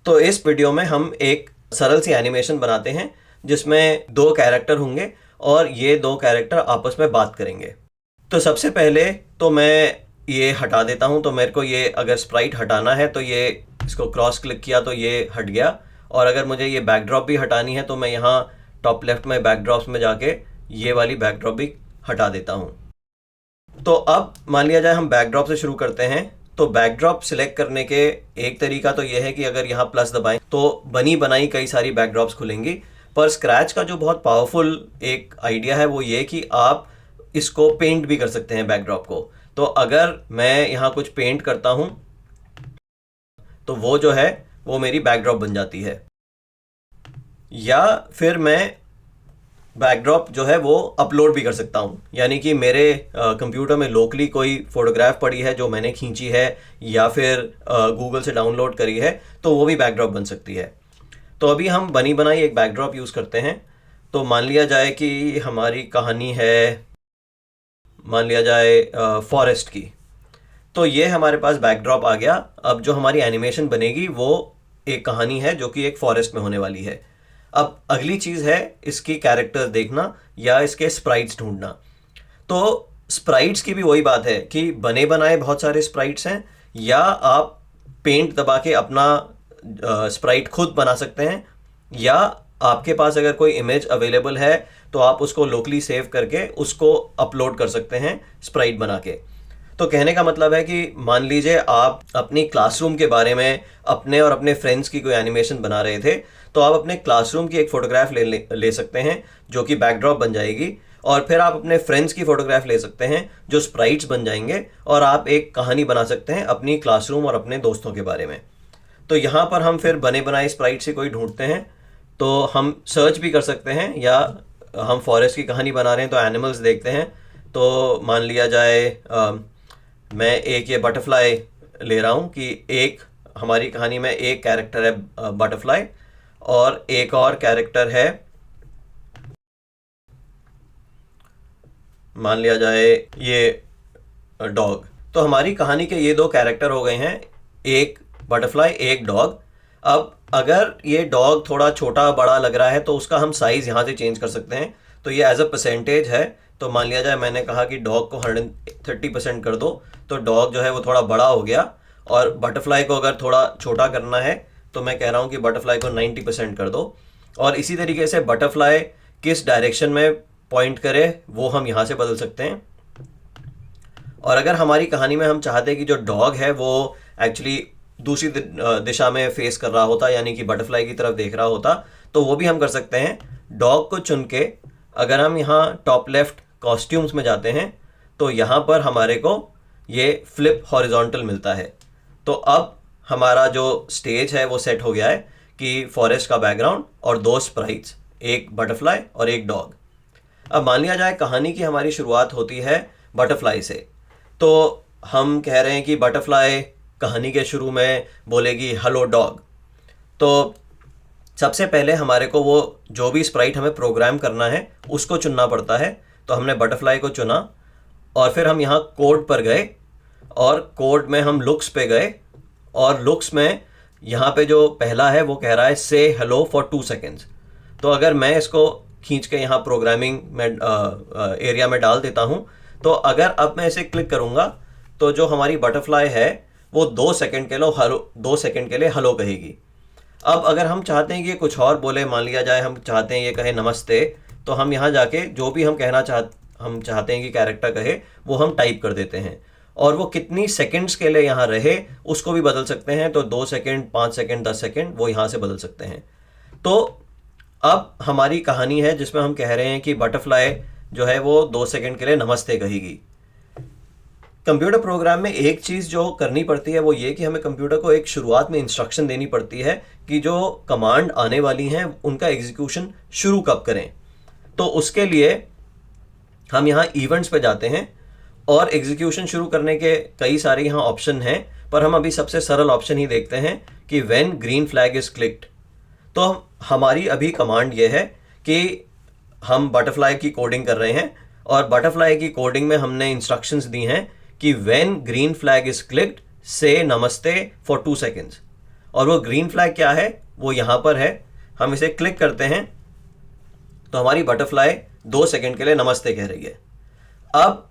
तो इस वीडियो में हम एक सरल सी एनिमेशन बनाते हैं जिसमें दो कैरेक्टर होंगे और ये दो कैरेक्टर आपस में बात करेंगे। तो सबसे पहले तो मैं ये हटा देता हूँ। तो मेरे को ये अगर स्प्राइट हटाना है तो ये इसको क्रॉस क्लिक किया तो ये हट गया, और अगर मुझे ये बैकड्रॉप भी हटानी है तो मैं यहाँ टॉप लेफ्ट में बैकड्रॉप्स में जाके ये वाली बैकड्रॉप भी हटा देता हूँ। तो अब मान लिया जाए हम बैकड्रॉप से शुरू करते हैं। तो बैकड्रॉप सिलेक्ट करने के एक तरीका तो यह है कि अगर यहाँ प्लस दबाएं तो बनी बनाई कई सारी बैकड्रॉप्स खुलेंगी। पर स्क्रैच का जो बहुत पावरफुल एक आइडिया है वो ये कि आप इसको पेंट भी कर सकते हैं बैकड्रॉप को। तो अगर मैं यहाँ कुछ पेंट करता हूँ तो वो जो है वो मेरी बैकड्रॉप बन जाती है। या फिर मैं बैकड्रॉप जो है वो अपलोड भी कर सकता हूँ, यानी कि मेरे कंप्यूटर में लोकली कोई फोटोग्राफ पड़ी है जो मैंने खींची है या फिर गूगल से डाउनलोड करी है तो वो भी बैकड्रॉप बन सकती है। तो अभी हम बनी बनाई एक बैकड्रॉप यूज़ करते हैं। तो मान लिया जाए कि हमारी कहानी है, मान लिया जाए फॉरेस्ट की। तो ये हमारे पास बैकड्रॉप आ गया। अब जो हमारी एनिमेशन बनेगी वो एक कहानी है जो कि एक फॉरेस्ट में होने वाली है। अब अगली चीज़ है इसकी कैरेक्टर्स देखना या इसके स्प्राइट्स ढूंढना। तो स्प्राइट्स की भी वही बात है कि बने बनाए बहुत सारे स्प्राइट्स हैं, या आप पेंट दबा के अपना स्प्राइट खुद बना सकते हैं, या आपके पास अगर कोई इमेज अवेलेबल है तो आप उसको लोकली सेव करके उसको अपलोड कर सकते हैं स्प्राइट बना के। तो कहने का मतलब है कि मान लीजिए आप अपनी क्लासरूम के बारे में अपने और अपने फ्रेंड्स की कोई एनिमेशन बना रहे थे, तो आप अपने क्लासरूम की एक फ़ोटोग्राफ ले सकते हैं जो कि बैकड्रॉप बन जाएगी, और फिर आप अपने फ्रेंड्स की फ़ोटोग्राफ ले सकते हैं जो स्प्राइट्स बन जाएंगे, और आप एक कहानी बना सकते हैं अपनी क्लासरूम और अपने दोस्तों के बारे में। तो यहाँ पर हम फिर बने बनाए स्प्राइट से कोई ढूंढते हैं तो हम सर्च भी कर सकते हैं, या हम फॉरेस्ट की कहानी बना रहे हैं तो एनिमल्स देखते हैं। तो मान लिया जाए मैं एक ये बटरफ्लाई ले रहा हूँ कि एक हमारी कहानी में एक कैरेक्टर है बटरफ्लाई और एक और कैरेक्टर है, मान लिया जाए ये डॉग। तो हमारी कहानी के ये दो कैरेक्टर हो गए हैं, एक बटरफ्लाई एक डॉग। अब अगर ये डॉग थोड़ा छोटा बड़ा लग रहा है तो उसका हम साइज़ यहाँ से चेंज कर सकते हैं। तो ये एज अ परसेंटेज है। तो मान लिया जाए मैंने कहा कि डॉग को 130% कर दो, तो डॉग जो है वो थोड़ा बड़ा हो गया। और बटरफ्लाई को अगर थोड़ा छोटा करना है तो मैं कह रहा हूँ कि बटरफ्लाई को 90% कर दो। और इसी तरीके से बटरफ्लाई किस डायरेक्शन में पॉइंट करे वो हम यहाँ से बदल सकते हैं। और अगर हमारी कहानी में हम चाहते हैं कि जो डॉग है वो एक्चुअली दूसरी दिशा में फेस कर रहा होता, यानी कि बटरफ्लाई की तरफ देख रहा होता, तो वो भी हम कर सकते हैं। डॉग को चुन के अगर हम यहाँ टॉप लेफ्ट कॉस्ट्यूम्स में जाते हैं तो यहाँ पर हमारे को ये फ्लिप हॉरिजॉन्टल मिलता है। तो अब हमारा जो स्टेज है वो सेट हो गया है कि फॉरेस्ट का बैकग्राउंड और दो स्प्राइट्स, एक बटरफ्लाई और एक डॉग। अब मान लिया जाए कहानी की हमारी शुरुआत होती है बटरफ्लाई से। तो हम कह रहे हैं कि बटरफ्लाई कहानी के शुरू में बोलेगी हेलो डॉग। तो सबसे पहले हमारे को वो जो भी स्प्राइट हमें प्रोग्राम करना है उसको चुनना पड़ता है। तो हमने बटरफ्लाई को चुना और फिर हम यहाँ कोड पर गए और कोड में हम लुक्स पे गए, और लुक्स में यहाँ पे जो पहला है वो कह रहा है से हेलो फॉर 2 सेकेंड्स। तो अगर मैं इसको खींच के यहाँ प्रोग्रामिंग में एरिया में डाल देता हूँ, तो अगर अब मैं इसे क्लिक करूँगा तो जो हमारी बटरफ्लाई है वो 2 सेकेंड के लिए हेलो कहेगी। अब अगर हम चाहते हैं कि कुछ और बोले, मान लिया जाए हम चाहते हैं ये कहे नमस्ते, तो हम यहाँ जाके जो भी हम चाहते हैं कि कैरेक्टर कहे वो हम टाइप कर देते हैं, और वो कितनी सेकंड्स के लिए यहाँ रहे उसको भी बदल सकते हैं। तो 2 सेकंड, 5 सेकंड, 10 सेकंड वो यहाँ से बदल सकते हैं। तो अब हमारी कहानी है जिसमें हम कह रहे हैं कि बटरफ्लाई जो है वो 2 सेकंड के लिए नमस्ते कहेगी। कंप्यूटर प्रोग्राम में एक चीज़ जो करनी पड़ती है वो ये कि हमें कंप्यूटर को एक शुरुआत में इंस्ट्रक्शन देनी पड़ती है कि जो कमांड आने वाली हैं उनका एग्जीक्यूशन शुरू कब करें। तो उसके लिए हम यहाँ इवेंट्स पे जाते हैं और एग्जीक्यूशन शुरू करने के कई सारे यहाँ ऑप्शन हैं, पर हम अभी सबसे सरल ऑप्शन ही देखते हैं कि when green flag is clicked. तो हमारी अभी कमांड ये है कि हम बटरफ्लाई की कोडिंग कर रहे हैं, और बटरफ्लाई की कोडिंग में हमने इंस्ट्रक्शंस दी हैं कि when green flag is clicked से नमस्ते फॉर 2 सेकेंड्स। और वो ग्रीन फ्लैग क्या है, वो यहाँ पर है। हम इसे क्लिक करते हैं तो हमारी बटरफ्लाई 2 सेकंड के लिए नमस्ते कह रही है। अब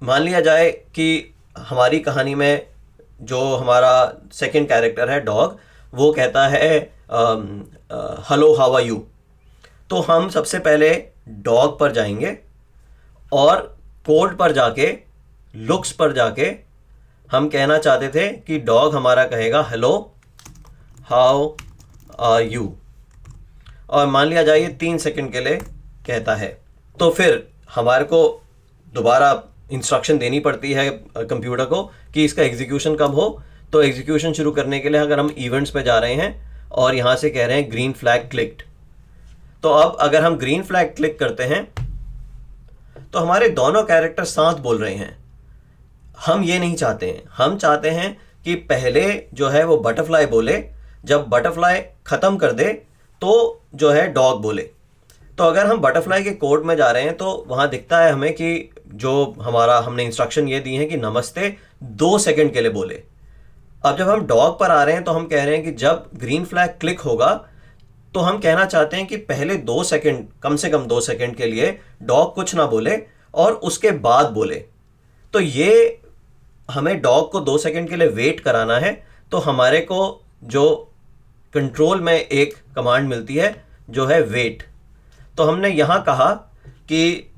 मान लिया जाए कि हमारी कहानी में जो हमारा सेकंड कैरेक्टर है डॉग, वो कहता है हेलो हाउ आर यू। तो हम सबसे पहले डॉग पर जाएंगे और कोड पर जाके, लुक्स पर जाके हम कहना चाहते थे कि डॉग हमारा कहेगा हेलो हाउ आर यू, और मान लिया जाए ये 3 सेकंड के लिए कहता है। तो फिर हमारे को दोबारा इंस्ट्रक्शन देनी पड़ती है कंप्यूटर को कि इसका एग्जीक्यूशन कब हो। तो एग्जीक्यूशन शुरू करने के लिए अगर हम इवेंट्स पे जा रहे हैं और यहाँ से कह रहे हैं ग्रीन फ्लैग क्लिक्ड, तो अब अगर हम ग्रीन फ्लैग क्लिक करते हैं तो हमारे दोनों कैरेक्टर साथ बोल रहे हैं। हम ये नहीं चाहते हैं, हम चाहते हैं कि पहले जो है वो बटरफ्लाई बोले, जब बटरफ्लाई ख़त्म कर दे तो जो है डॉग बोले। तो अगर हम बटरफ्लाई के कोड में जा रहे हैं तो वहाँ दिखता है हमें कि जो हमारा हमने इंस्ट्रक्शन ये दी है कि नमस्ते 2 सेकंड के लिए बोले। अब जब हम डॉग पर आ रहे हैं तो हम कह रहे हैं कि जब ग्रीन फ्लैग क्लिक होगा तो हम कहना चाहते हैं कि पहले 2 सेकंड, कम से कम 2 सेकंड के लिए डॉग कुछ ना बोले और उसके बाद बोले। तो ये हमें डॉग को 2 सेकंड के लिए वेट कराना है। तो हमारे को जो कंट्रोल में एक कमांड मिलती है जो है वेट। तो हमने यहाँ कहा कि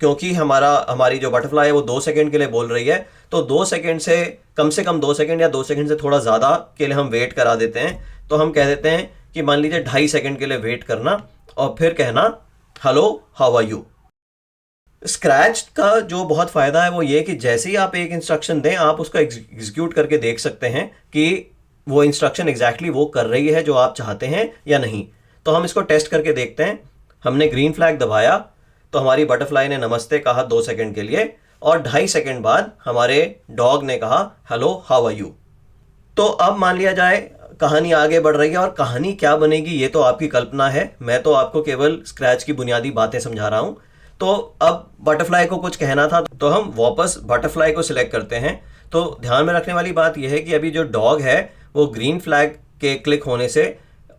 क्योंकि हमारी जो बटरफ्लाई है वो 2 सेकंड के लिए बोल रही है, तो 2 सेकंड से कम 2 सेकंड या 2 सेकंड से थोड़ा ज़्यादा के लिए हम वेट करा देते हैं। तो हम कह देते हैं कि मान लीजिए 2.5 सेकंड के लिए वेट करना और फिर कहना hello how are you. Scratch का जो बहुत फ़ायदा है वो ये कि जैसे ही आप एक इंस्ट्रक्शन दें आप उसको एग्जीक्यूट करके देख सकते हैं कि वो इंस्ट्रक्शन एग्जैक्टली वो कर रही है जो आप चाहते हैं या नहीं। तो हम इसको टेस्ट करके देखते हैं। हमने ग्रीन फ्लैग दबाया तो हमारी बटरफ्लाई ने नमस्ते कहा 2 सेकंड के लिए और 2.5 सेकंड बाद हमारे डॉग ने कहा हेलो हाउ आर यू। तो अब मान लिया जाए कहानी आगे बढ़ रही है और कहानी क्या बनेगी ये तो आपकी कल्पना है, मैं तो आपको केवल स्क्रैच की बुनियादी बातें समझा रहा हूँ। तो अब बटरफ्लाई को कुछ कहना था तो हम वापस बटरफ्लाई को सिलेक्ट करते हैं। तो ध्यान में रखने वाली बात यह है कि अभी जो डॉग है वो ग्रीन फ्लैग के क्लिक होने से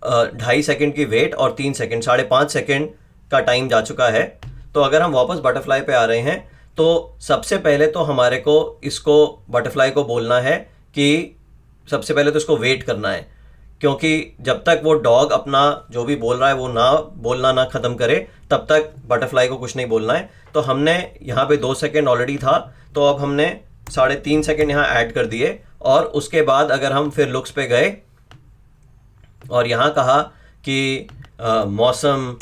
2.5 सेकंड की वेट और 3 सेकंड, 5.5 सेकंड का टाइम जा चुका है। तो अगर हम वापस बटरफ्लाई पे आ रहे हैं तो सबसे पहले तो हमारे को इसको बटरफ्लाई को बोलना है कि सबसे पहले तो इसको वेट करना है, क्योंकि जब तक वो डॉग अपना जो भी बोल रहा है वो बोलना ना ख़त्म करे तब तक बटरफ्लाई को कुछ नहीं बोलना है। तो हमने यहाँ पे 2 सेकंड ऑलरेडी था, तो अब हमने 3.5 सेकंड यहाँ ऐड कर दिए। और उसके बाद अगर हम फिर लुक्स पे गए और यहाँ कहा कि मौसम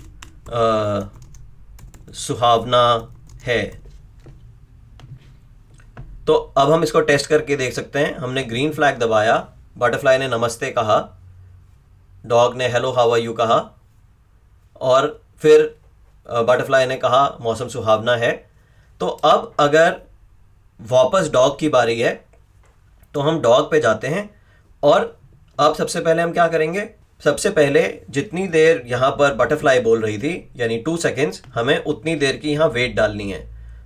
सुहावना है, तो अब हम इसको टेस्ट करके देख सकते हैं। हमने ग्रीन फ्लैग दबाया, बटरफ्लाई ने नमस्ते कहा, डॉग ने हेलो हाउ आर यू कहा और फिर बटरफ्लाई ने कहा मौसम सुहावना है। तो अब अगर वापस डॉग की बारी है तो हम डॉग पे जाते हैं और अब सबसे पहले हम क्या करेंगे, सबसे पहले जितनी देर यहाँ पर बटरफ्लाई बोल रही थी यानी 2 सेकेंड्स, हमें उतनी देर की यहाँ वेट डालनी है।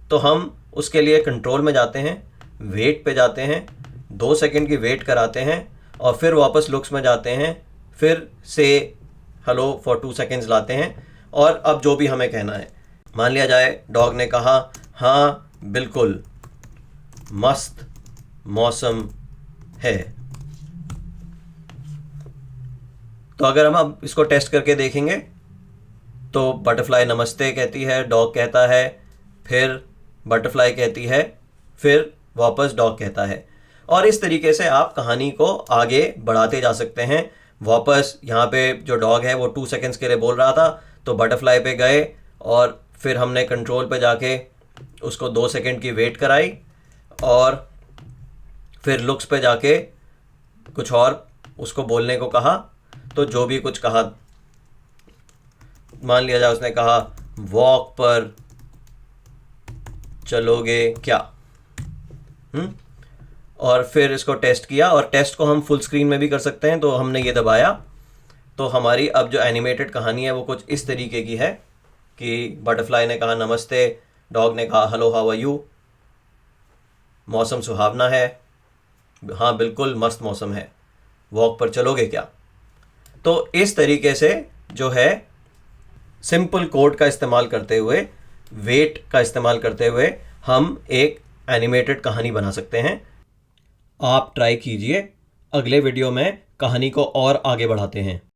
तो हम उसके लिए कंट्रोल में जाते हैं, वेट पे जाते हैं, 2 सेकेंड की वेट कराते हैं और फिर वापस लुक्स में जाते हैं, फिर से हेलो फॉर 2 सेकेंड्स लाते हैं और अब जो भी हमें कहना है। मान लिया जाए डॉग ने कहा हाँ बिल्कुल मस्त मौसम है। तो अगर हम अब इसको टेस्ट करके देखेंगे तो बटरफ्लाई नमस्ते कहती है, डॉग कहता है, फिर बटरफ्लाई कहती है, फिर वापस डॉग कहता है। और इस तरीके से आप कहानी को आगे बढ़ाते जा सकते हैं। वापस यहाँ पे जो डॉग है वो 2 सेकेंड्स के लिए बोल रहा था, तो बटरफ्लाई पे गए और फिर हमने कंट्रोल पे जाके उसको 2 सेकेंड की वेट कराई और फिर लुक्स पे जाके कुछ और उसको बोलने को कहा। तो जो भी कुछ कहा, मान लिया जाए उसने कहा वॉक पर चलोगे क्या, और फिर इसको टेस्ट किया। और टेस्ट को हम फुल स्क्रीन में भी कर सकते हैं, तो हमने ये दबाया तो हमारी अब जो एनिमेटेड कहानी है वो कुछ इस तरीके की है कि बटरफ्लाई ने कहा नमस्ते, डॉग ने कहा हेलो हाउ आर यू, मौसम सुहावना है, हाँ बिल्कुल मस्त मौसम है। वॉक पर चलोगे क्या? तो इस तरीके से जो है सिंपल कोड का इस्तेमाल करते हुए, वेट का इस्तेमाल करते हुए हम एक एनिमेटेड कहानी बना सकते हैं। आप ट्राई कीजिए। अगले वीडियो में कहानी को और आगे बढ़ाते हैं।